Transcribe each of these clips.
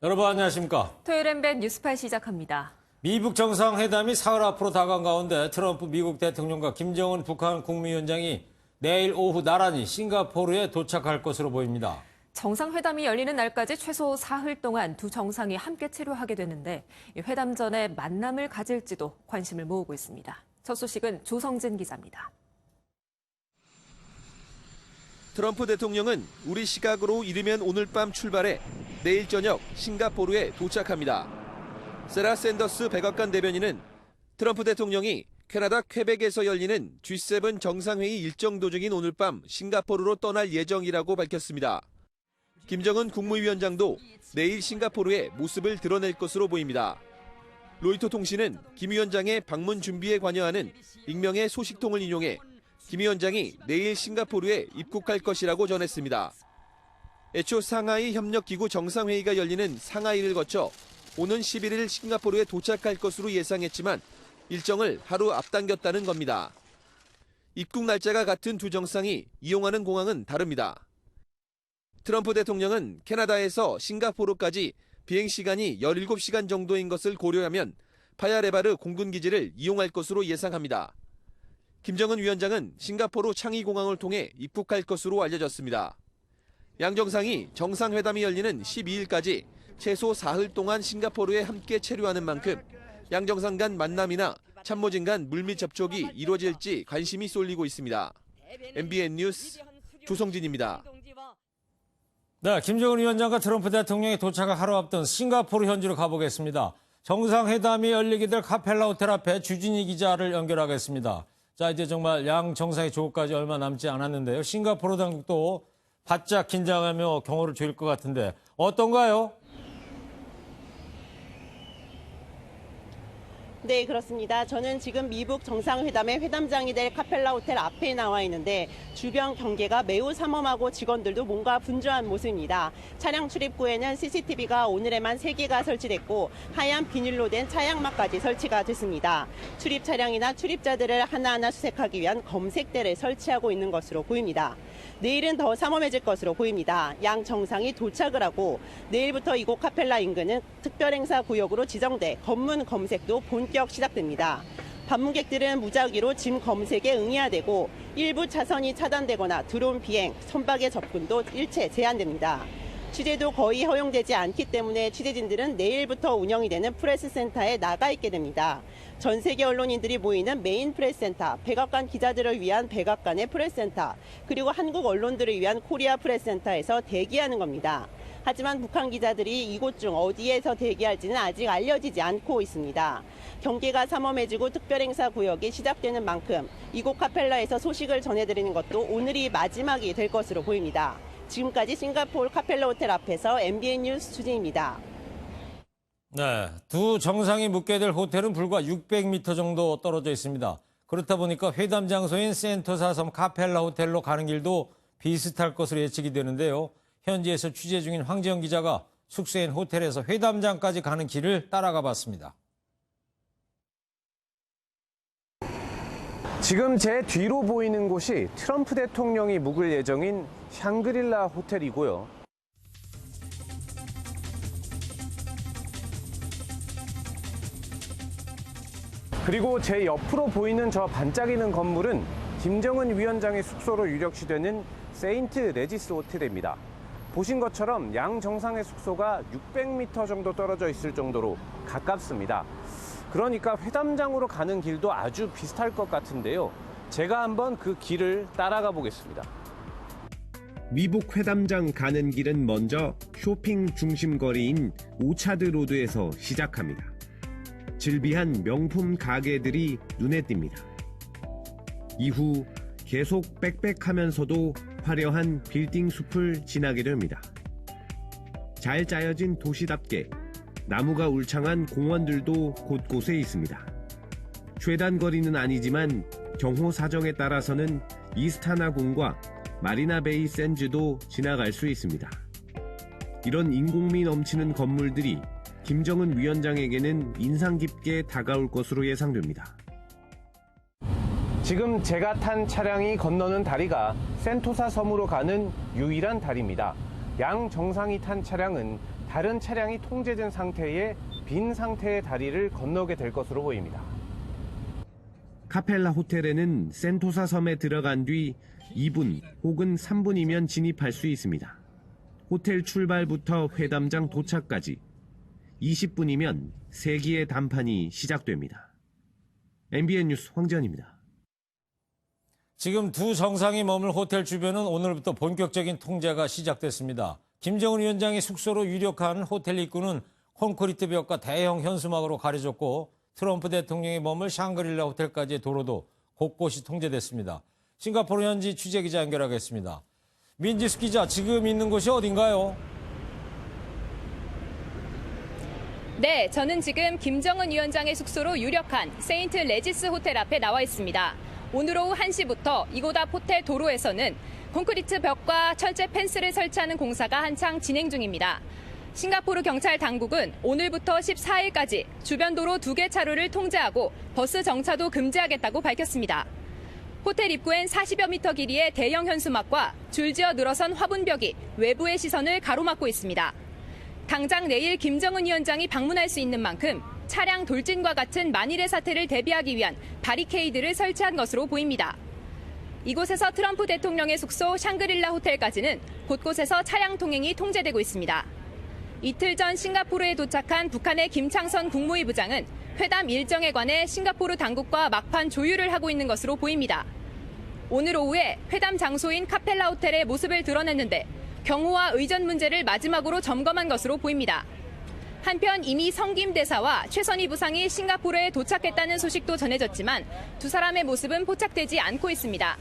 여러분 안녕하십니까? 토요일 엠벳 뉴스팔 시작합니다. 미북 정상회담이 사흘 앞으로 다가간 가운데 트럼프 미국 대통령과 김정은 북한 국무위원장이 내일 오후 나란히 싱가포르에 도착할 것으로 보입니다. 정상회담이 열리는 날까지 최소 사흘 동안 두 정상이 함께 체류하게 되는데 회담 전에 만남을 가질지도 관심을 모으고 있습니다. 첫 소식은 조성진 기자입니다. 트럼프 대통령은 우리 시각으로 이르면 오늘 밤 출발해 내일 저녁 싱가포르에 도착합니다. 세라 샌더스 백악관 대변인은 트럼프 대통령이 캐나다 퀘벡에서 열리는 G7 정상회의 일정 도중인 오늘 밤 싱가포르로 떠날 예정이라고 밝혔습니다. 김정은 국무위원장도 내일 싱가포르에 모습을 드러낼 것으로 보입니다. 로이터 통신은 김 위원장의 방문 준비에 관여하는 익명의 소식통을 인용해 김 위원장이 내일 싱가포르에 입국할 것이라고 전했습니다. 애초 상하이 협력기구 정상회의가 열리는 상하이를 거쳐 오는 11일 싱가포르에 도착할 것으로 예상했지만 일정을 하루 앞당겼다는 겁니다. 입국 날짜가 같은 두 정상이 이용하는 공항은 다릅니다. 트럼프 대통령은 캐나다에서 싱가포르까지 비행시간이 17시간 정도인 것을 고려하면 파야레바르 공군기지를 이용할 것으로 예상합니다. 김정은 위원장은 싱가포르 창의공항을 통해 입국할 것으로 알려졌습니다. 양 정상이 정상회담이 열리는 12일까지 최소 사흘 동안 싱가포르에 함께 체류하는 만큼 양 정상 간 만남이나 참모진 간 물밑 접촉이 이루어질지 관심이 쏠리고 있습니다. MBN 뉴스 조성진입니다. 네, 김정은 위원장과 트럼프 대통령이 도착을 하루 앞둔 싱가포르 현지로 가보겠습니다. 정상회담이 열리게 될 카펠라 호텔 앞에 주진희 기자를 연결하겠습니다. 자, 이제 정말 양 정상의 조국까지 얼마 남지 않았는데요. 싱가포르 당국도 바짝 긴장하며 경호를 조일 것 같은데 어떤가요? 네, 그렇습니다. 저는 지금 미북 정상회담의 회담장이 될 카펠라 호텔 앞에 나와 있는데 주변 경계가 매우 삼엄하고 직원들도 뭔가 분주한 모습입니다. 차량 출입구에는 CCTV가 오늘에만 3개가 설치됐고 하얀 비닐로 된 차양막까지 설치가 됐습니다. 출입 차량이나 출입자들을 하나하나 수색하기 위한 검색대를 설치하고 있는 것으로 보입니다. 내일은 더 삼엄해질 것으로 보입니다. 양 정상이 도착을 하고 내일부터 이곳 카펠라 인근은 특별행사 구역으로 지정돼 검문 검색도 본격 시작됩니다. 방문객들은 무작위로 짐 검색에 응해야 되고 일부 차선이 차단되거나 드론 비행, 선박의 접근도 일체 제한됩니다. 취재도 거의 허용되지 않기 때문에 취재진들은 내일부터 운영이 되는 프레스센터에 나가 있게 됩니다. 전 세계 언론인들이 모이는 메인 프레스센터, 백악관 기자들을 위한 백악관의 프레스센터, 그리고 한국 언론들을 위한 코리아 프레스센터에서 대기하는 겁니다. 하지만 북한 기자들이 이곳 중 어디에서 대기할지는 아직 알려지지 않고 있습니다. 경계가 삼엄해지고 특별행사 구역이 시작되는 만큼 이곳 카펠라에서 소식을 전해드리는 것도 오늘이 마지막이 될 것으로 보입니다. 지금까지 싱가포르 카펠라 호텔 앞에서 MBN 뉴스 주진입니다. 네, 두 정상이 묵게 될 호텔은 불과 600m 정도 떨어져 있습니다. 그렇다 보니까 회담 장소인 센토사 섬 카펠라 호텔로 가는 길도 비슷할 것으로 예측이 되는데요. 현지에서 취재 중인 황지영 기자가 숙소인 호텔에서 회담장까지 가는 길을 따라가 봤습니다. 지금 제 뒤로 보이는 곳이 트럼프 대통령이 묵을 예정인 샹그릴라 호텔이고요. 그리고 제 옆으로 보이는 저 반짝이는 건물은 김정은 위원장의 숙소로 유력시 되는 세인트 레지스 호텔입니다. 보신 것처럼 양 정상의 숙소가 600m 정도 떨어져 있을 정도로 가깝습니다. 그러니까 회담장으로 가는 길도 아주 비슷할 것 같은데요. 제가 한번 그 길을 따라가 보겠습니다. 미북 회담장 가는 길은 먼저 쇼핑 중심거리인 오차드 로드에서 시작합니다. 질비한 명품 가게들이 눈에 띕니다. 이후 계속 빽빽하면서도 화려한 빌딩 숲을 지나게 됩니다. 잘 짜여진 도시답게 나무가 울창한 공원들도 곳곳에 있습니다. 최단거리는 아니지만 경호 사정에 따라서는 이스타나궁과 마리나베이 샌즈도 지나갈 수 있습니다. 이런 인공미 넘치는 건물들이 김정은 위원장에게는 인상 깊게 다가올 것으로 예상됩니다. 지금 제가 탄 차량이 건너는 다리가 센토사 섬으로 가는 유일한 다리입니다. 양 정상이 탄 차량은 다른 차량이 통제된 상태의 빈 상태의 다리를 건너게 될 것으로 보입니다. 카펠라 호텔에는 센토사 섬에 들어간 뒤 2분 혹은 3분이면 진입할 수 있습니다. 호텔 출발부터 회담장 도착까지 20분이면 세기의 담판이 시작됩니다. MBN 뉴스 황지연입니다. 지금 두 정상이 머물 호텔 주변은 오늘부터 본격적인 통제가 시작됐습니다. 김정은 위원장이 숙소로 유력한 호텔 입구는 콘크리트 벽과 대형 현수막으로 가려졌고 트럼프 대통령이 머물 샹그릴라 호텔까지의 도로도 곳곳이 통제됐습니다. 싱가포르 현지 취재기자 연결하겠습니다. 민지수 기자, 지금 있는 곳이 어딘가요? 네, 저는 지금 김정은 위원장의 숙소로 유력한 세인트 레지스 호텔 앞에 나와 있습니다. 오늘 오후 1시부터 이곳 앞 호텔 도로에서는 콘크리트 벽과 철제 펜스를 설치하는 공사가 한창 진행 중입니다. 싱가포르 경찰 당국은 오늘부터 14일까지 주변 도로 2개 차로를 통제하고 버스 정차도 금지하겠다고 밝혔습니다. 호텔 입구엔 40여 미터 길이의 대형 현수막과 줄지어 늘어선 화분벽이 외부의 시선을 가로막고 있습니다. 당장 내일 김정은 위원장이 방문할 수 있는 만큼 차량 돌진과 같은 만일의 사태를 대비하기 위한 바리케이드를 설치한 것으로 보입니다. 이곳에서 트럼프 대통령의 숙소 샹그릴라 호텔까지는 곳곳에서 차량 통행이 통제되고 있습니다. 이틀 전 싱가포르에 도착한 북한의 김창선 국무위 부장은 회담 일정에 관해 싱가포르 당국과 막판 조율을 하고 있는 것으로 보입니다. 오늘 오후에 회담 장소인 카펠라 호텔의 모습을 드러냈는데 경호와 의전 문제를 마지막으로 점검한 것으로 보입니다. 한편 이미 성김 대사와 최선희 부상이 싱가포르에 도착했다는 소식도 전해졌지만 두 사람의 모습은 포착되지 않고 있습니다.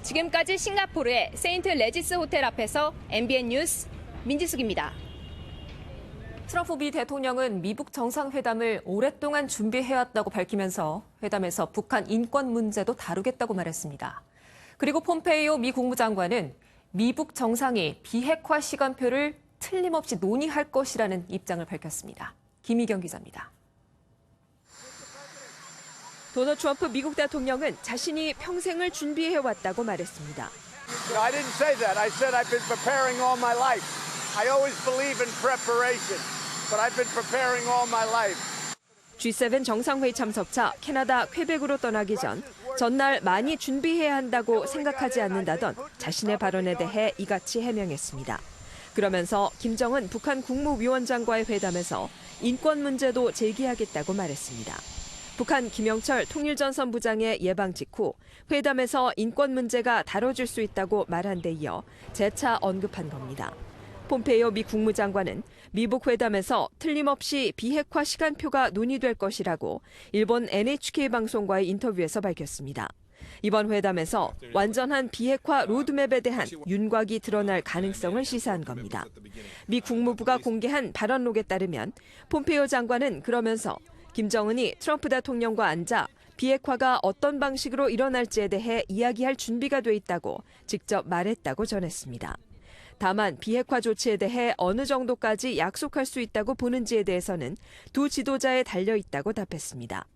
지금까지 싱가포르의 세인트 레지스 호텔 앞에서 MBN 뉴스 민지숙입니다. 트럼프 미 대통령은 미북 정상회담을 오랫동안 준비해왔다고 밝히면서 회담에서 북한 인권 문제도 다루겠다고 말했습니다. 그리고 폼페이오 미 국무장관은 미북 정상이 비핵화 시간표를 틀림없이 논의할 것이라는 입장을 밝혔습니다. 김희경 기자입니다. 도널드 트럼프 미국 대통령은 자신이 평생을 준비해왔다고 말했습니다. I didn't say that. I said I've been preparing all my life. I always believe in preparation, but I've been preparing all my life. G7 정상회의 참석차 캐나다 퀘벡으로 떠나기 전 전날 많이 준비해야 한다고 생각하지 않는다던 자신의 발언에 대해 이같이 해명했습니다. 그러면서 김정은 북한 국무위원장과의 회담에서 인권 문제도 제기하겠다고 말했습니다. 북한 김영철 통일전선 부장의 예방 직후 회담에서 인권 문제가 다뤄질 수 있다고 말한 데 이어 재차 언급한 겁니다. 폼페이오 미 국무장관은 미북 회담에서 틀림없이 비핵화 시간표가 논의될 것이라고 일본 NHK 방송과의 인터뷰에서 밝혔습니다. 이번 회담에서 완전한 비핵화 로드맵에 대한 윤곽이 드러날 가능성을 시사한 겁니다. 미 국무부가 공개한 발언록에 따르면 폼페이오 장관은 그러면서 김정은이 트럼프 대통령과 앉아 비핵화가 어떤 방식으로 일어날지에 대해 이야기할 준비가 돼 있다고 직접 말했다고 전했습니다. 다만 비핵화 조치에 대해 어느 정도까지 약속할 수 있다고 보는지에 대해서는 두 지도자에 달려 있다고 답했습니다.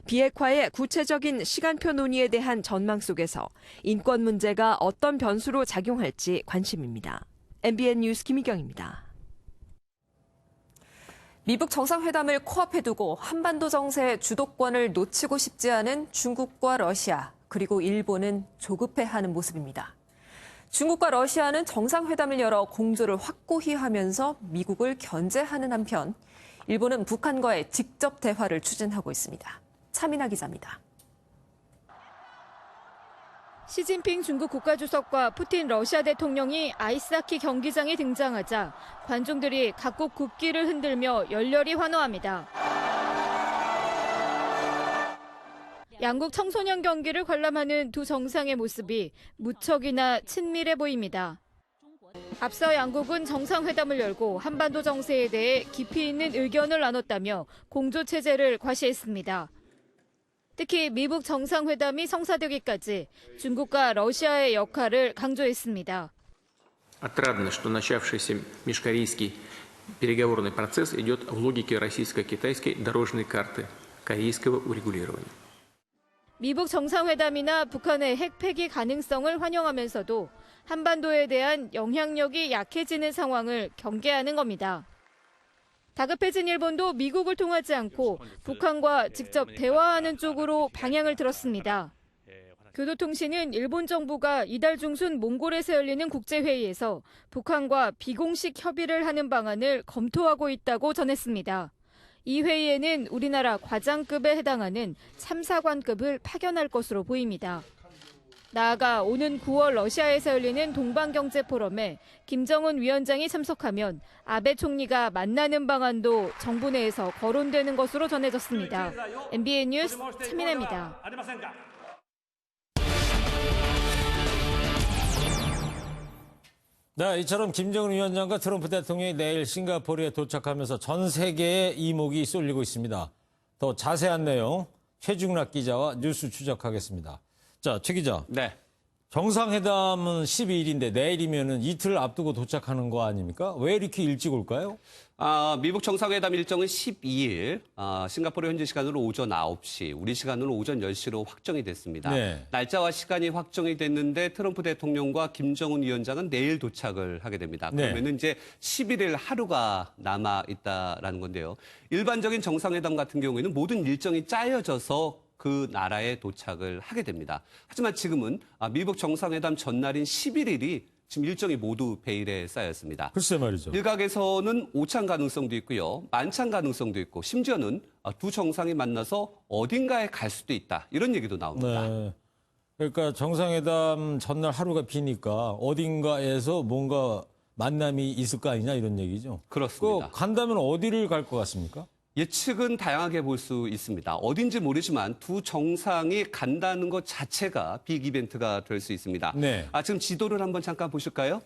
비핵화의 구체적인 시간표 논의에 대한 전망 속에서 인권 문제가 어떤 변수로 작용할지 관심입니다. MBN 뉴스 김희경입니다. 미북 정상회담을 코앞에 두고 한반도 정세의 주도권을 놓치고 싶지 않은 중국과 러시아, 그리고 일본은 조급해하는 모습입니다. 중국과 러시아는 정상회담을 열어 공조를 확고히 하면서 미국을 견제하는 한편 일본은 북한과의 직접 대화를 추진하고 있습니다. 차민아 기자입니다. 시진핑 중국 국가주석과 푸틴 러시아 대통령이 아이스하키 경기장에 등장하자 관중들이 각국 국기를 흔들며 열렬히 환호합니다. 양국 청소년 경기를 관람하는 두 정상의 모습이 무척이나 친밀해 보입니다. 앞서 양국은 정상회담을 열고 한반도 정세에 대해 깊이 있는 의견을 나눴다며 공조 체제를 과시했습니다. 특히 미북 정상회담이 성사되기까지 중국과 러시아의 역할을 강조했습니다. Отрадно, что начавшийся межкорейский переговорный процесс идет в логике российско-китайской дорожной карты корейского урегулирования. 미북 정상회담이나 북한의 핵 폐기 가능성을 환영하면서도 한반도에 대한 영향력이 약해지는 상황을 경계하는 겁니다. 다급해진 일본도 미국을 통하지 않고 북한과 직접 대화하는 쪽으로 방향을 틀었습니다. 교도통신은 일본 정부가 이달 중순 몽골에서 열리는 국제회의에서 북한과 비공식 협의를 하는 방안을 검토하고 있다고 전했습니다. 이 회의에는 우리나라 과장급에 해당하는 참사관급을 파견할 것으로 보입니다. 나아가 오는 9월 러시아에서 열리는 동방경제포럼에 김정은 위원장이 참석하면 아베 총리가 만나는 방안도 정부 내에서 거론되는 것으로 전해졌습니다. MBN 뉴스 차민혜입니다. 네, 이처럼 김정은 위원장과 트럼프 대통령이 내일 싱가포르에 도착하면서 전 세계에 이목이 쏠리고 있습니다. 더 자세한 내용 최중락 기자와 뉴스 추적하겠습니다. 자, 최 기자. 네. 정상회담은 12일인데 내일이면은 이틀 앞두고 도착하는 거 아닙니까? 왜 이렇게 일찍 올까요? 미국 정상회담 일정은 12일, 싱가포르 현지 시간으로 오전 9시, 우리 시간으로 오전 10시로 확정이 됐습니다. 네. 날짜와 시간이 확정이 됐는데 트럼프 대통령과 김정은 위원장은 내일 도착을 하게 됩니다. 그러면은 이제 11일 하루가 남아 있다라는 건데요. 일반적인 정상회담 같은 경우에는 모든 일정이 짜여져서 그 나라에 도착을 하게 됩니다. 하지만 지금은 미국 정상회담 전날인 11일이 지금 일정이 모두 베일에 쌓였습니다. 글쎄 말이죠. 일각에서는 오찬 가능성도 있고요. 만찬 가능성도 있고 심지어는 두 정상이 만나서 어딘가에 갈 수도 있다. 이런 얘기도 나옵니다. 네. 그러니까 정상회담 전날 하루가 비니까 어딘가에서 뭔가 만남이 있을 거 아니냐 이런 얘기죠. 그렇습니다. 간다면 어디를 갈 것 같습니까? 예측은 다양하게 볼 수 있습니다. 어딘지 모르지만 두 정상이 간다는 것 자체가 빅 이벤트가 될 수 있습니다. 네. 지금 지도를 한번 잠깐 보실까요?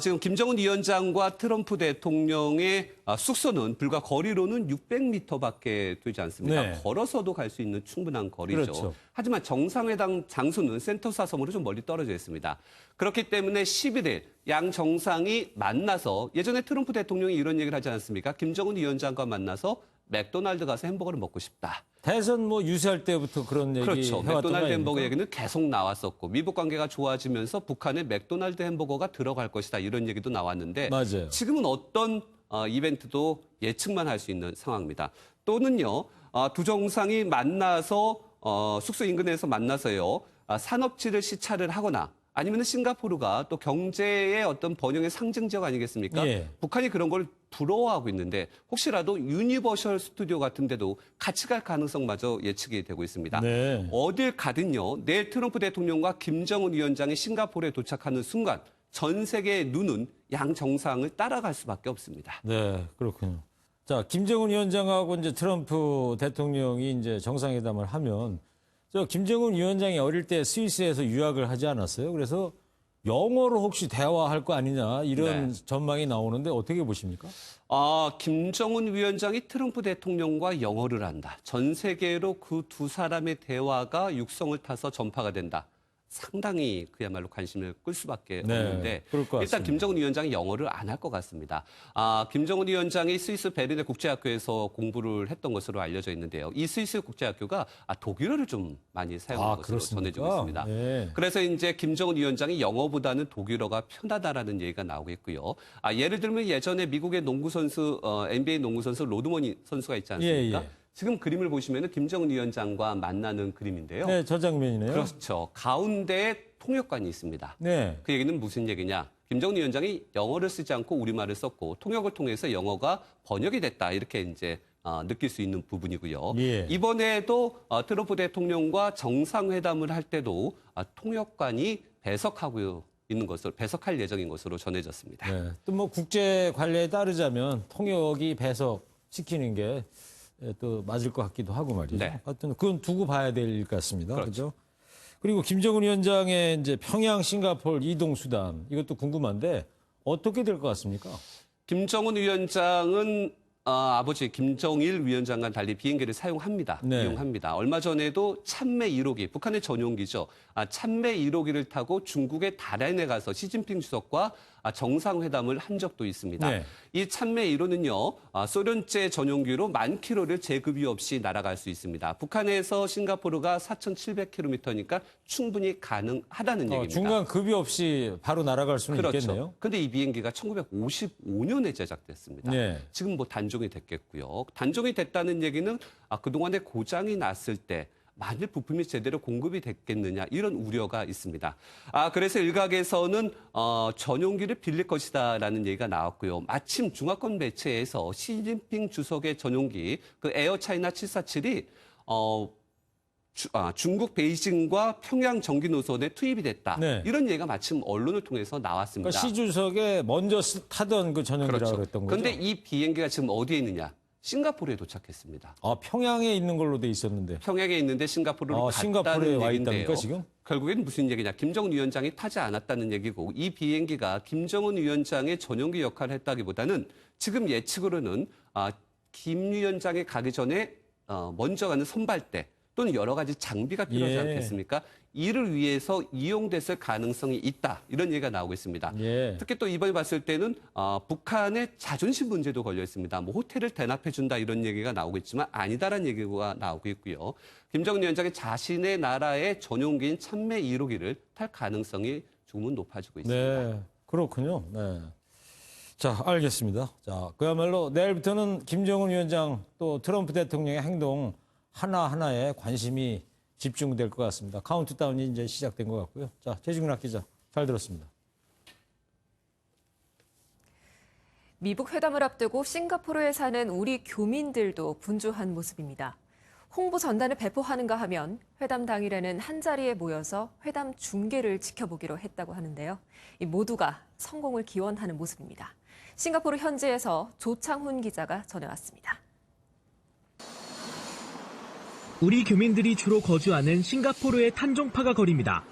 지금 김정은 위원장과 트럼프 대통령의 숙소는 불과 거리로는 600m밖에 되지 않습니다. 네. 걸어서도 갈 수 있는 충분한 거리죠. 그렇죠. 하지만 정상회담 장소는 센토사 섬으로 좀 멀리 떨어져 있습니다. 그렇기 때문에 11일 양 정상이 만나서 예전에 트럼프 대통령이 이런 얘기를 하지 않았습니까? 김정은 위원장과 만나서 맥도날드 가서 햄버거를 먹고 싶다. 대선 뭐 유세할 때부터 그런 얘기 그렇죠. 해왔던 맥도날드 거 햄버거 아닙니까? 얘기는 계속 나왔었고 미국 관계가 좋아지면서 북한에 맥도날드 햄버거가 들어갈 것이다. 이런 얘기도 나왔는데 맞아요. 지금은 어떤 이벤트도 예측만 할 수 있는 상황입니다. 또는요. 두 정상이 만나서 숙소 인근에서 만나서요. 산업지를 시찰을 하거나 아니면 싱가포르가 또 경제의 어떤 번영의 상징 지역 아니겠습니까? 예. 북한이 그런 걸 부러워하고 있는데 혹시라도 유니버셜 스튜디오 같은 데도 같이 갈 가능성마저 예측이 되고 있습니다. 네. 어딜 가든요. 내일 트럼프 대통령과 김정은 위원장이 싱가포르에 도착하는 순간 전 세계의 눈은 양 정상을 따라갈 수밖에 없습니다. 네, 그렇군요. 자, 김정은 위원장하고 이제 트럼프 대통령이 이제 정상회담을 하면 김정은 위원장이 어릴 때 스위스에서 유학을 하지 않았어요? 그래서 영어로 혹시 대화할 거 아니냐 이런 전망이 나오는데 어떻게 보십니까? 김정은 위원장이 트럼프 대통령과 영어를 한다. 전 세계로 그 두 사람의 대화가 육성을 타서 전파가 된다. 상당히 그야말로 관심을 끌 수밖에 없는데 그럴 것 일단 같습니다. 김정은 위원장이 영어를 안 할 것 같습니다. 김정은 위원장이 스위스 베른의 국제학교에서 공부를 했던 것으로 알려져 있는데요. 이 스위스 국제학교가 독일어를 좀 많이 사용하는 것으로 그렇습니까? 전해지고 있습니다. 네. 그래서 이제 김정은 위원장이 영어보다는 독일어가 편하다라는 얘기가 나오고 있고요. 예를 들면 예전에 미국의 농구 선수, NBA 농구 선수 로드머니 선수가 있지 않습니까? 예. 지금 그림을 보시면 김정은 위원장과 만나는 그림인데요. 네, 저 장면이네요. 그렇죠. 가운데에 통역관이 있습니다. 네. 그 얘기는 무슨 얘기냐? 김정은 위원장이 영어를 쓰지 않고 우리말을 썼고 통역을 통해서 영어가 번역이 됐다. 이렇게 이제 느낄 수 있는 부분이고요. 예. 이번에도 트럼프 대통령과 정상회담을 할 때도 통역관이 배석하고 있는 것으로 배석할 예정인 것으로 전해졌습니다. 네. 또 뭐 국제 관례에 따르자면 통역이 배석시키는 게 또 맞을 것 같기도 하고 말이죠. 네. 하여튼 그건 두고 봐야 될 일 같습니다. 그렇죠. 그렇죠? 그리고 김정은 위원장의 이제 평양 싱가포르 이동 수단 이것도 궁금한데 어떻게 될 것 같습니까? 김정은 위원장은 아버지 김정일 위원장과 달리 비행기를 사용합니다. 네. 이용합니다. 얼마 전에도 찬매 1호기, 북한의 전용기죠. 찬매 1호기를 타고 중국의 다롄에 가서 시진핑 주석과 정상회담을 한 적도 있습니다. 네. 이 참매 1호는요. 소련제 전용기로 10,000km를 재급유 없이 날아갈 수 있습니다. 북한에서 싱가포르가 4,700km니까 충분히 가능하다는 얘기입니다. 중간 급유 없이 바로 날아갈 수는 그렇죠. 있겠네요. 그런데 이 비행기가 1955년에 제작됐습니다. 네. 지금 뭐 단종이 됐겠고요. 단종이 됐다는 얘기는 그동안에 고장이 났을 때 만일 부품이 제대로 공급이 됐겠느냐 이런 우려가 있습니다. 그래서 일각에서는 전용기를 빌릴 것이다라는 얘기가 나왔고요. 마침 중화권 매체에서 시진핑 주석의 전용기 그 에어 차이나 747이 중국 베이징과 평양 정기 노선에 투입이 됐다. 네. 이런 얘기가 마침 언론을 통해서 나왔습니다. 그러니까 시 주석에 먼저 타던 그 전용기라고 그렇죠. 그랬던 거죠. 그런데 이 비행기가 지금 어디에 있느냐? 싱가포르에 도착했습니다. 평양에 있는 걸로 돼 있었는데. 평양에 있는데 싱가포르로 싱가포르에 갔다는 와 얘기인데요. 있답니까, 지금? 결국엔 무슨 얘기냐. 김정은 위원장이 타지 않았다는 얘기고 이 비행기가 김정은 위원장의 전용기 역할을 했다기보다는 지금 예측으로는 김 위원장이 가기 전에 먼저 가는 선발대 또는 여러 가지 장비가 필요하지 않겠습니까? 이를 위해서 이용됐을 가능성이 있다. 이런 얘기가 나오고 있습니다. 특히 또 이번에 봤을 때는 북한의 자존심 문제도 걸려 있습니다. 뭐 호텔을 대납해준다 이런 얘기가 나오고 있지만 아니다라는 얘기가 나오고 있고요. 김정은 위원장이 자신의 나라의 전용기인 참매 1호기를 탈 가능성이 조금은 높아지고 있습니다. 네, 그렇군요. 네. 자, 알겠습니다. 자, 그야말로 내일부터는 김정은 위원장 또 트럼프 대통령의 행동 하나하나에 관심이 집중될 것 같습니다. 카운트다운이 이제 시작된 것 같고요. 자, 최진근 기자, 잘 들었습니다. 미북 회담을 앞두고 싱가포르에 사는 우리 교민들도 분주한 모습입니다. 홍보 전단을 배포하는가 하면 회담 당일에는 한자리에 모여서 회담 중계를 지켜보기로 했다고 하는데요. 이 모두가 성공을 기원하는 모습입니다. 싱가포르 현지에서 조창훈 기자가 전해왔습니다. 우리 교민들이 주로 거주하는 싱가포르의 탄종파가 거리입니다.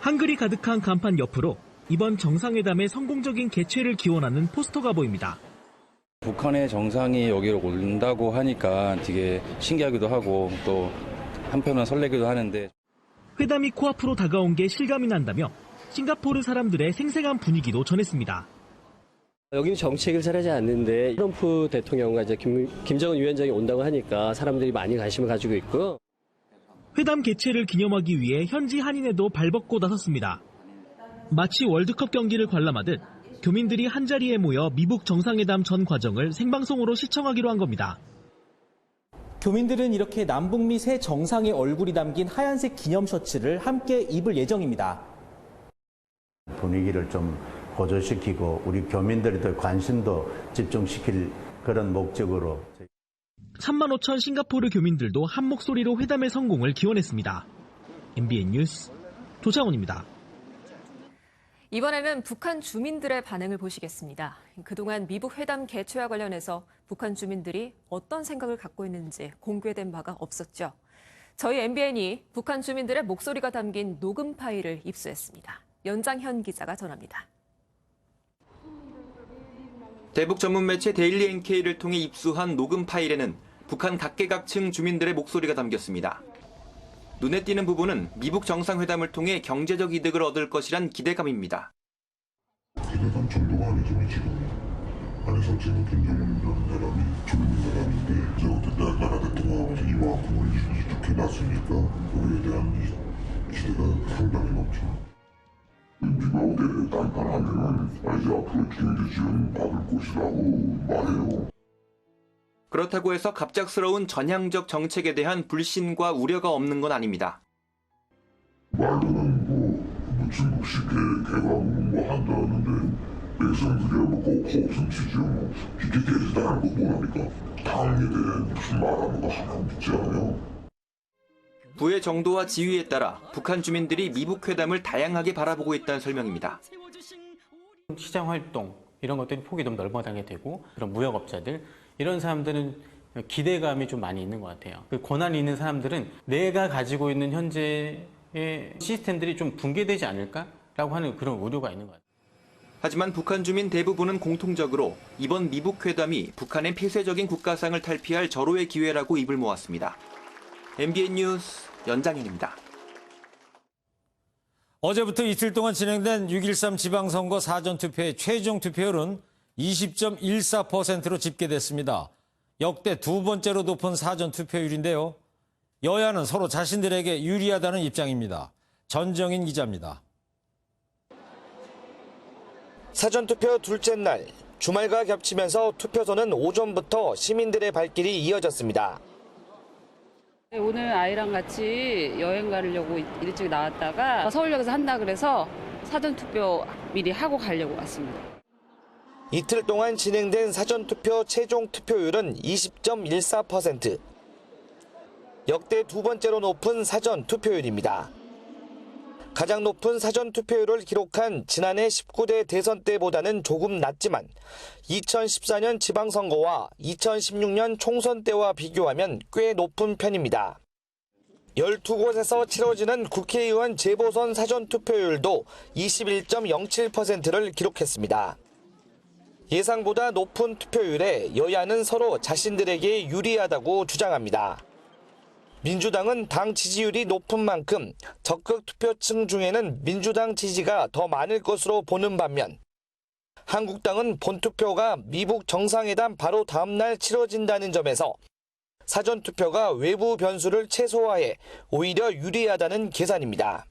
한글이 가득한 간판 옆으로 이번 정상회담의 성공적인 개최를 기원하는 포스터가 보입니다. 북한의 정상이 여기로 온다고 하니까 되게 신기하기도 하고 또 한편은 설레기도 하는데 회담이 코앞으로 다가온 게 실감이 난다며 싱가포르 사람들의 생생한 분위기도 전했습니다. 여기는 정책을 잘하지 않는데 트럼프 대통령과 이제 김정은 위원장이 온다고 하니까 사람들이 많이 관심을 가지고 있고요. 회담 개최를 기념하기 위해 현지 한인회도 발벗고 나섰습니다. 마치 월드컵 경기를 관람하듯 교민들이 한자리에 모여 미북 정상회담 전 과정을 생방송으로 시청하기로 한 겁니다. 교민들은 이렇게 남북미 새 정상의 얼굴이 담긴 하얀색 기념 셔츠를 함께 입을 예정입니다. 분위기를 좀 고조시키고 우리 교민들의 관심도 집중시킬 그런 목적으로 35,000 싱가포르 교민들도 한 목소리로 회담의 성공을 기원했습니다. MBN 뉴스 조창훈입니다. 이번에는 북한 주민들의 반응을 보시겠습니다. 그동안 미북 회담 개최와 관련해서 북한 주민들이 어떤 생각을 갖고 있는지 공개된 바가 없었죠. 저희 MBN이 북한 주민들의 목소리가 담긴 녹음 파일을 입수했습니다. 연장현 기자가 전합니다. 대북 전문 매체 데일리 NK를 통해 입수한 녹음 파일에는 북한 각계각층 주민들의 목소리가 담겼습니다. 눈에 띄는 부분은 미북 정상회담을 통해 경제적 이득을 얻을 것이란 기대감입니다. 기대감 정도가 아니지만 지금 안에서 지금 김정은이라는 사람이 주민인 사람인데 이제 어쨌든 나라 대통령하고서 이만큼을 이렇게 놨으니까 그에 대한 기대가 상당히 높죠. 미국하고 단판하면 이제 앞으로 경제 지원 받을 것이라고 말해요. 그렇다고 해서 갑작스러운 전향적 정책에 대한 불신과 우려가 없는 건 아닙니다. 말로는 뭐 중국식 개방 뭐 한다는데 백성들이 뭐 호흡성 치죠. 뭐 이게 되지도 않은 거 뭐합니까? 당에 대해 무슨 말하는 거 하나 믿지 않아요. 부의 정도와 지위에 따라 북한 주민들이 미북 회담을 다양하게 바라보고 있다는 설명입니다. 시장 활동 이런 것들이 폭이 좀 넓어나게 되고 그런 무역업자들 이런 사람들은 기대감이 좀 많이 있는 것 같아요. 그 권한이 있는 사람들은 내가 가지고 있는 현재의 시스템들이 좀 붕괴되지 않을까라고 하는 그런 우려가 있는 것 같아요. 하지만 북한 주민 대부분은 공통적으로 이번 미북 회담이 북한의 폐쇄적인 국가상을 탈피할 절호의 기회라고 입을 모았습니다. MBN 뉴스 연장현입니다. 어제부터 이틀 동안 진행된 6.13 지방선거 사전투표의 최종 투표율은 20.14%로 집계됐습니다. 역대 두 번째로 높은 사전투표율인데요. 여야는 서로 자신들에게 유리하다는 입장입니다. 전정인 기자입니다. 사전투표 둘째 날, 주말과 겹치면서 투표소는 오전부터 시민들의 발길이 이어졌습니다. 오늘 아이랑 같이 여행 가려고 일찍 나왔다가 서울역에서 한다 그래서 사전투표 미리 하고 가려고 왔습니다. 이틀 동안 진행된 사전투표 최종 투표율은 20.14%. 역대 두 번째로 높은 사전투표율입니다. 가장 높은 사전투표율을 기록한 지난해 19대 대선 때보다는 조금 낮지만 2014년 지방선거와 2016년 총선 때와 비교하면 꽤 높은 편입니다. 12곳에서 치러지는 국회의원 재보선 사전투표율도 21.07%를 기록했습니다. 예상보다 높은 투표율에 여야는 서로 자신들에게 유리하다고 주장합니다. 민주당은 당 지지율이 높은 만큼 적극 투표층 중에는 민주당 지지가 더 많을 것으로 보는 반면 한국당은 본투표가 미북 정상회담 바로 다음 날 치러진다는 점에서 사전투표가 외부 변수를 최소화해 오히려 유리하다는 계산입니다.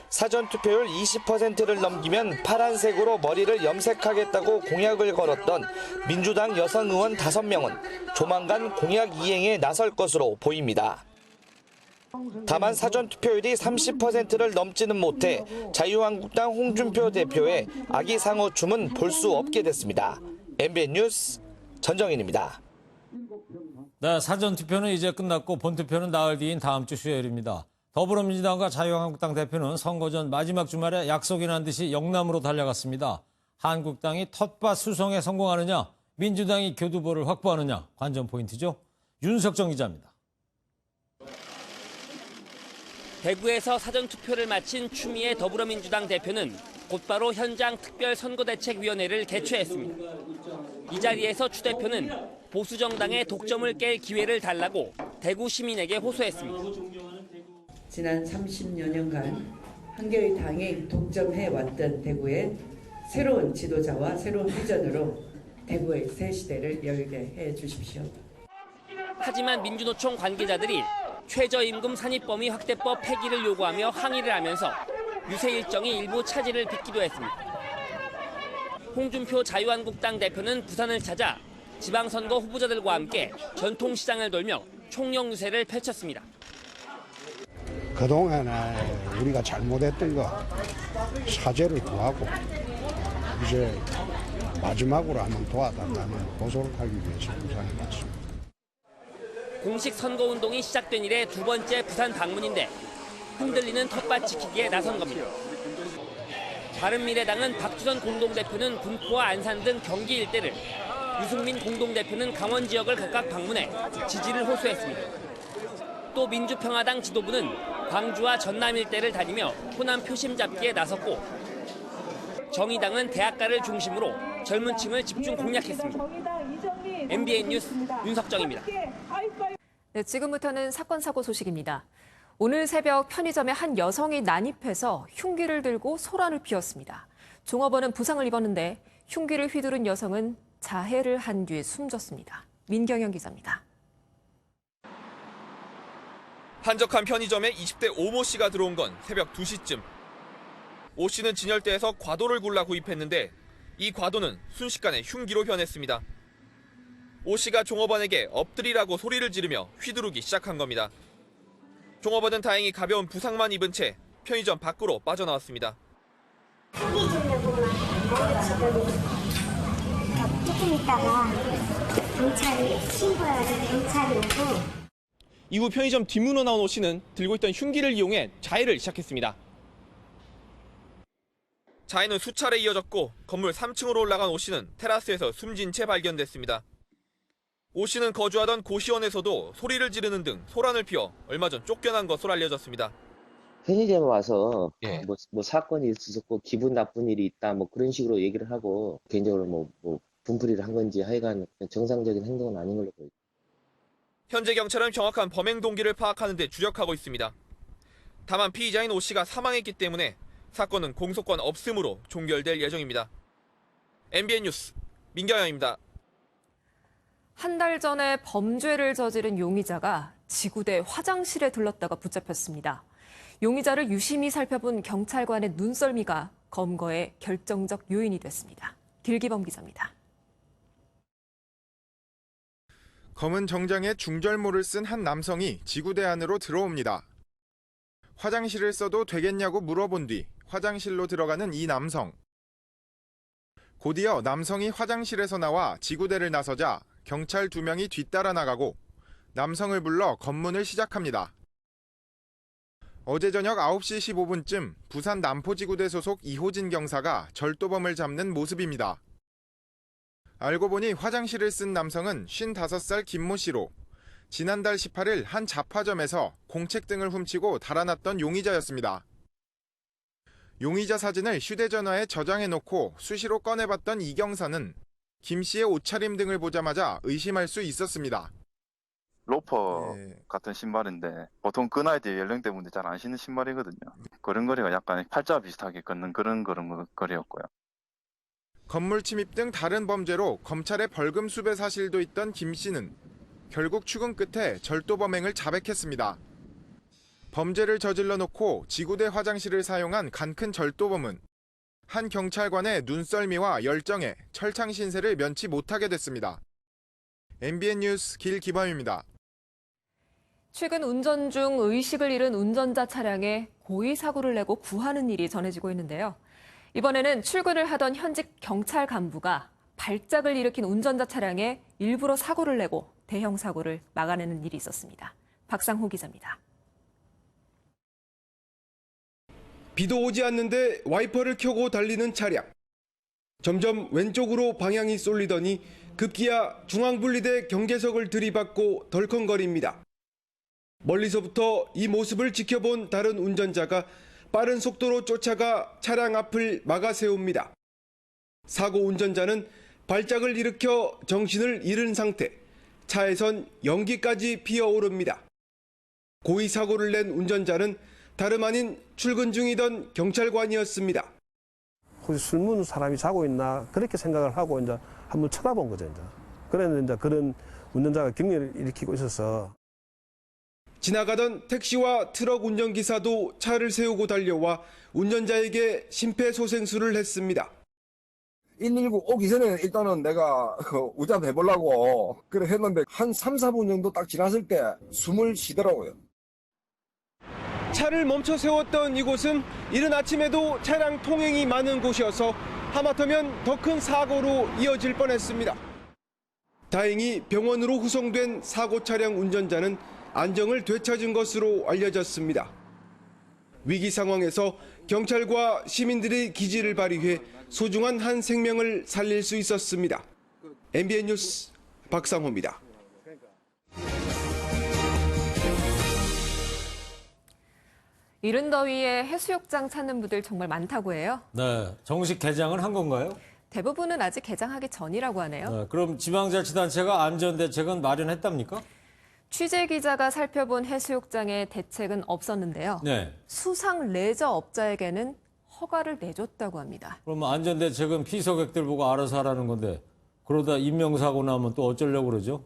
사전투표율 20%를 넘기면 파란색으로 머리를 염색하겠다고 공약을 걸었던 민주당 여성 의원 5명은 조만간 공약 이행에 나설 것으로 보입니다. 다만 사전투표율이 30%를 넘지는 못해 자유한국당 홍준표 대표의 아기상어춤은 볼 수 없게 됐습니다. MBN 뉴스 전정인입니다. 네, 사전투표는 이제 끝났고 본투표는 나흘 뒤인 다음 주 수요일입니다. 더불어민주당과 자유한국당 대표는 선거 전 마지막 주말에 약속이 난 듯이 영남으로 달려갔습니다. 한국당이 텃밭 수성에 성공하느냐, 민주당이 교두보를 확보하느냐 관전 포인트죠. 윤석정 기자입니다. 대구에서 사전투표를 마친 추미애 더불어민주당 대표는 곧바로 현장 특별선거대책위원회를 개최했습니다. 이 자리에서 추 대표는 보수정당의 독점을 깰 기회를 달라고 대구 시민에게 호소했습니다. 지난 30여 년간 한 개의 당이 독점해왔던 대구에 새로운 지도자와 새로운 비전으로 대구의 새 시대를 열게 해주십시오. 하지만 민주노총 관계자들이 최저임금 산입범위 확대법 폐기를 요구하며 항의를 하면서 유세 일정이 일부 차질을 빚기도 했습니다. 홍준표 자유한국당 대표는 부산을 찾아 지방선거 후보자들과 함께 전통시장을 돌며 총력 유세를 펼쳤습니다. 그동안에 우리가 잘못했던 거 사죄를 구하고 이제 마지막으로 한번 도와달라는 고소를 하기 위해서 부산에 왔습니다. 공식 선거운동이 시작된 이래 두 번째 부산 방문인데 흔들리는 텃밭 지키기에 나선 겁니다. 바른미래당은 박주선 공동대표는 군포와 안산 등 경기 일대를, 유승민 공동대표는 강원 지역을 각각 방문해 지지를 호소했습니다. 또 민주평화당 지도부는 광주와 전남 일대를 다니며 호남 표심 잡기에 나섰고 정의당은 대학가를 중심으로 젊은 층을 집중 공략했습니다. MBN 뉴스 윤석정입니다. 네, 지금부터는 사건 사고 소식입니다. 오늘 새벽 편의점에 한 여성이 난입해서 흉기를 들고 소란을 피웠습니다. 종업원은 부상을 입었는데 흉기를 휘두른 여성은 자해를 한 뒤 숨졌습니다. 민경영 기자입니다. 한적한 편의점에 20대 오모 씨가 들어온 건 새벽 2시쯤. 오 씨는 진열대에서 과도를 골라 구입했는데 이 과도는 순식간에 흉기로 변했습니다. 오 씨가 종업원에게 엎드리라고 소리를 지르며 휘두르기 시작한 겁니다. 종업원은 다행히 가벼운 부상만 입은 채 편의점 밖으로 빠져나왔습니다. 조금 있다가 경찰이 신고해가지고 경찰이 오고 이후 편의점 뒷문으로 나온 오 씨는 들고 있던 흉기를 이용해 자해를 시작했습니다. 자해는 수차례 이어졌고 건물 3층으로 올라간 오 씨는 테라스에서 숨진 채 발견됐습니다. 오 씨는 거주하던 고시원에서도 소리를 지르는 등 소란을 피워 얼마 전 쫓겨난 것으로 알려졌습니다. 편의점에 와서 뭐 사건이 있었고 기분 나쁜 일이 있다 뭐 그런 식으로 얘기를 하고 개인적으로 뭐 분풀이를 한 건지 하여간 정상적인 행동은 아닌 걸로 보입니다. 현재 경찰은 정확한 범행 동기를 파악하는 데 주력하고 있습니다. 다만 피의자인 오 씨가 사망했기 때문에 사건은 공소권 없음으로 종결될 예정입니다. MBN 뉴스 민경영입니다. 한 달 전에 범죄를 저지른 용의자가 지구대 화장실에 들렀다가 붙잡혔습니다. 용의자를 유심히 살펴본 경찰관의 눈썰미가 검거의 결정적 요인이 됐습니다. 길기범 기자입니다. 검은 정장에 중절모를 쓴 한 남성이 지구대 안으로 들어옵니다. 화장실을 써도 되겠냐고 물어본 뒤 화장실로 들어가는 이 남성. 곧이어 남성이 화장실에서 나와 지구대를 나서자 경찰 2명이 뒤따라 나가고 남성을 불러 검문을 시작합니다. 어제 저녁 9시 15분쯤 부산 남포지구대 소속 이호진 경사가 절도범을 잡는 모습입니다. 알고 보니 화장실을 쓴 남성은 55살 김모 씨로 지난달 18일 한 잡화점에서 공책 등을 훔치고 달아났던 용의자였습니다. 용의자 사진을 휴대전화에 저장해놓고 수시로 꺼내봤던 이 경사는 김 씨의 옷차림 등을 보자마자 의심할 수 있었습니다. 로퍼 같은 신발인데 보통 그 나이 때 연령대 분들 잘 안 신는 신발이거든요. 걸음걸이가 약간 팔자 비슷하게 걷는 그런 걸음걸이였고요. 건물 침입 등 다른 범죄로 검찰에 벌금 수배 사실도 있던 김 씨는 결국 추궁 끝에 절도범행을 자백했습니다. 범죄를 저질러 놓고 지구대 화장실을 사용한 간큰 절도범은 한 경찰관의 눈썰미와 열정에 철창 신세를 면치 못하게 됐습니다. MBN 뉴스 길기범입니다. 최근 운전 중 의식을 잃은 운전자 차량에 고의 사고를 내고 구하는 일이 전해지고 있는데요. 이번에는 출근을 하던 현직 경찰 간부가 발작을 일으킨 운전자 차량에 일부러 사고를 내고 대형 사고를 막아내는 일이 있었습니다. 박상호 기자입니다. 비도 오지 않는데 와이퍼를 켜고 달리는 차량. 점점 왼쪽으로 방향이 쏠리더니 급기야 중앙분리대 경계석을 들이받고 덜컹거립니다. 멀리서부터 이 모습을 지켜본 다른 운전자가 빠른 속도로 쫓아가 차량 앞을 막아 세웁니다. 사고 운전자는 발작을 일으켜 정신을 잃은 상태, 차에선 연기까지 피어오릅니다. 고의 사고를 낸 운전자는 다름 아닌 출근 중이던 경찰관이었습니다. 혹시 술 먹는 사람이 자고 있나 그렇게 생각을 하고 이제 한번 쳐다본 거죠. 이제. 그랬는데 이제 그런 운전자가 경련을 일으키고 있어서. 지나가던 택시와 트럭 운전기사도 차를 세우고 달려와 운전자에게 심폐소생술을 했습니다. 119 오기 전에 일단은 내가 운전해보려고 그래 했는데 한 3, 4분 정도 딱 지났을 때 숨을 쉬더라고요. 차를 멈춰 세웠던 이곳은 이른 아침에도 차량 통행이 많은 곳이어서 하마터면 더 큰 사고로 이어질 뻔했습니다. 다행히 병원으로 후송된 사고 차량 운전자는 안정을 되찾은 것으로 알려졌습니다. 위기 상황에서 경찰과 시민들의 기지를 발휘해 소중한 한 생명을 살릴 수 있었습니다. MBN 뉴스 박상호입니다. 이른 더위에 해수욕장 찾는 분들 정말 많다고 해요. 네, 정식 개장은 한 건가요? 대부분은 아직 개장하기 전이라고 하네요. 네, 그럼 지방자치단체가 안전대책은 마련했답니까? 취재 기자가 살펴본 해수욕장에 대책은 없었는데요. 네. 수상 레저 업자에게는 허가를 내줬다고 합니다. 그럼 안전대책은 피서객들 보고 알아서 하라는 건데 그러다 인명사고 나면 또 어쩌려고 그러죠?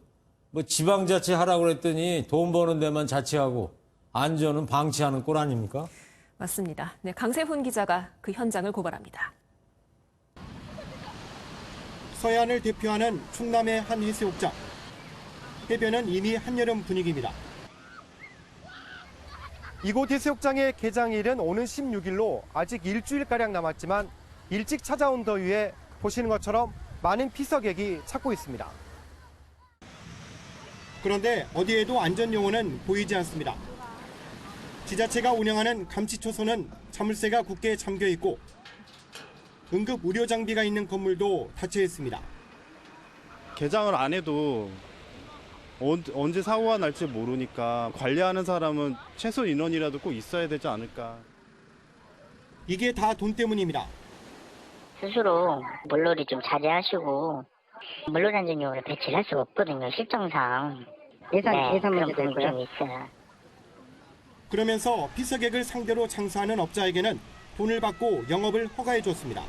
뭐 지방자치 하라고 그랬더니 돈 버는 데만 자치하고 안전은 방치하는 꼴 아닙니까? 맞습니다. 네, 강세훈 기자가 그 현장을 고발합니다. 서해안을 대표하는 충남의 한 해수욕장. 해변은 이미 한여름 분위기입니다. 이곳 해수욕장의 개장일은 오는 16일로 아직 일주일가량 남았지만 일찍 찾아온 더위에 보시는 것처럼 많은 피서객이 찾고 있습니다. 그런데 어디에도 안전요원은 보이지 않습니다. 지자체가 운영하는 감시초소는 자물쇠가 굳게 잠겨 있고 응급 의료 장비가 있는 건물도 닫혀 있습니다. 개장을 안 해도 언제 사고가 날지 모르니까 관리하는 사람은 최소 인원이라도 꼭 있어야 되지 않을까. 이게 다 돈 때문입니다. 스스로 물놀이 좀 자제하시고 물놀이 안전요원을 배치를 할 수가 없거든요. 실정상. 예산 문제도 좀 있어요. 그러면서 피서객을 상대로 장사하는 업자에게는 돈을 받고 영업을 허가해 줬습니다.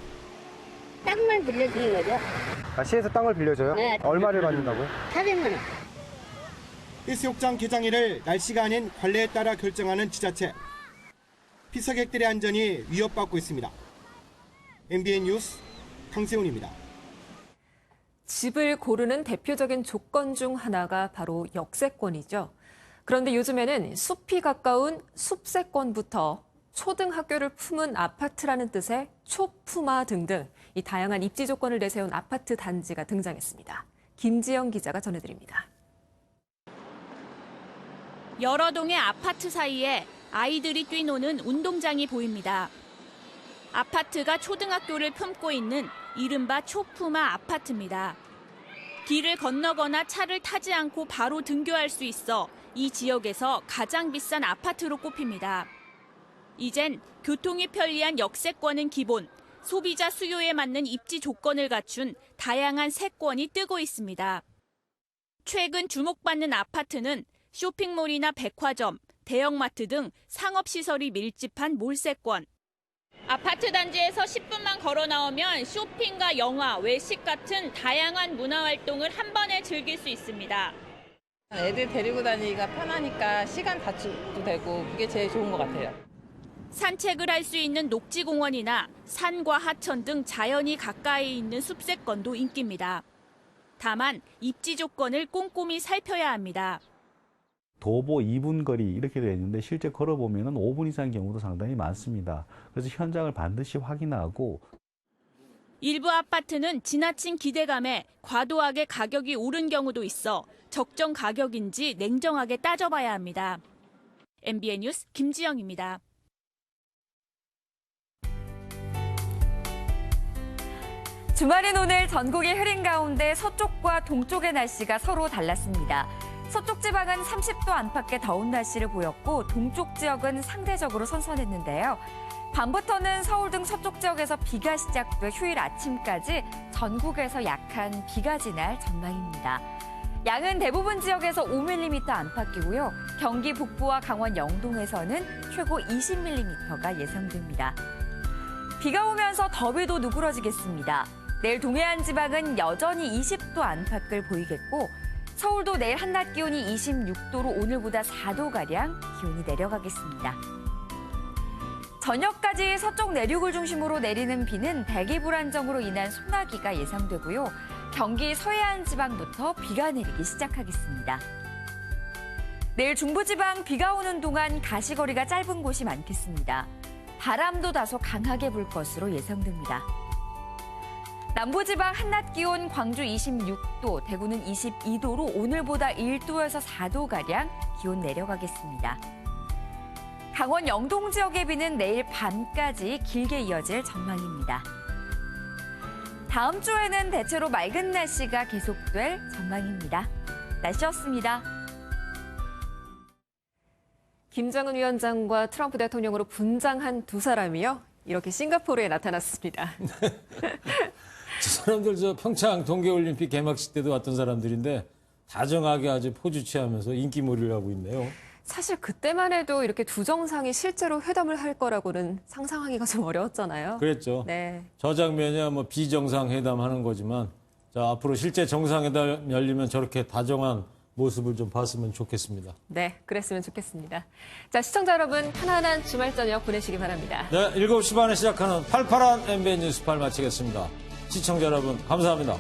땅만 빌려주는 거죠. 시에서 땅을 빌려줘요? 네. 얼마를 받는다고요? 400만 원. 해수욕장 개장일을 날씨가 아닌 관례에 따라 결정하는 지자체. 피서객들의 안전이 위협받고 있습니다. MBN 뉴스 강세훈입니다. 집을 고르는 대표적인 조건 중 하나가 바로 역세권이죠. 그런데 요즘에는 숲이 가까운 숲세권부터 초등학교를 품은 아파트라는 뜻의 초품아 등등 이 다양한 입지 조건을 내세운 아파트 단지가 등장했습니다. 김지영 기자가 전해드립니다. 여러 동의 아파트 사이에 아이들이 뛰노는 운동장이 보입니다. 아파트가 초등학교를 품고 있는 이른바 초품아 아파트입니다. 길을 건너거나 차를 타지 않고 바로 등교할 수 있어 이 지역에서 가장 비싼 아파트로 꼽힙니다. 이젠 교통이 편리한 역세권은 기본, 소비자 수요에 맞는 입지 조건을 갖춘 다양한 세권이 뜨고 있습니다. 최근 주목받는 아파트는 쇼핑몰이나 백화점, 대형마트 등 상업시설이 밀집한 몰세권. 아파트 단지에서 10분만 걸어 나오면 쇼핑과 영화, 외식 같은 다양한 문화활동을 한 번에 즐길 수 있습니다. 애들 데리고 다니기가 편하니까 시간 단축도 되고 그게 제일 좋은 것 같아요. 산책을 할 수 있는 녹지공원이나 산과 하천 등 자연이 가까이 있는 숲세권도 인기입니다. 다만 입지 조건을 꼼꼼히 살펴야 합니다. 도보 2분 거리 이렇게 되어 있는데 실제 걸어보면 5분 이상 경우도 상당히 많습니다. 그래서 현장을 반드시 확인하고 일부 아파트는 지나친 기대감에 과도하게 가격이 오른 경우도 있어 적정 가격인지 냉정하게 따져봐야 합니다. MBN 뉴스 김지영입니다. 주말인 오늘 전국이 흐린 가운데 서쪽과 동쪽의 날씨가 서로 달랐습니다. 서쪽 지방은 30도 안팎의 더운 날씨를 보였고 동쪽 지역은 상대적으로 선선했는데요. 밤부터는 서울 등 서쪽 지역에서 비가 시작돼 휴일 아침까지 전국에서 약한 비가 지날 전망입니다. 양은 대부분 지역에서 5mm 안팎이고요. 경기 북부와 강원 영동에서는 최고 20mm가 예상됩니다. 비가 오면서 더위도 누그러지겠습니다. 내일 동해안 지방은 여전히 20도 안팎을 보이겠고 서울도 내일 한낮 기온이 26도로 오늘보다 4도가량 기온이 내려가겠습니다. 저녁까지 서쪽 내륙을 중심으로 내리는 비는 대기 불안정으로 인한 소나기가 예상되고요. 경기 서해안 지방부터 비가 내리기 시작하겠습니다. 내일 중부지방 비가 오는 동안 가시거리가 짧은 곳이 많겠습니다. 바람도 다소 강하게 불 것으로 예상됩니다. 남부지방 한낮 기온 광주 26도, 대구는 22도로 오늘보다 1도에서 4도가량 기온 내려가겠습니다. 강원 영동 지역의 비는 내일 밤까지 길게 이어질 전망입니다. 다음 주에는 대체로 맑은 날씨가 계속될 전망입니다. 날씨였습니다. 김정은 위원장과 트럼프 대통령으로 분장한 두 사람이요. 이렇게 싱가포르에 나타났습니다. 저 사람들 평창 동계올림픽 개막식 때도 왔던 사람들인데 다정하게 아주 포즈 취하면서 인기몰이를 하고 있네요. 사실 그때만 해도 이렇게 두 정상이 실제로 회담을 할 거라고는 상상하기가 좀 어려웠잖아요. 그랬죠. 네. 저 장면이야 뭐 비정상회담 하는 거지만 자, 앞으로 실제 정상회담 열리면 저렇게 다정한 모습을 좀 봤으면 좋겠습니다. 네, 그랬으면 좋겠습니다. 자, 시청자 여러분 편안한 주말 저녁 보내시기 바랍니다. 네, 7시 반에 시작하는 팔팔한 MBN 뉴스팔 마치겠습니다. 시청자 여러분 감사합니다.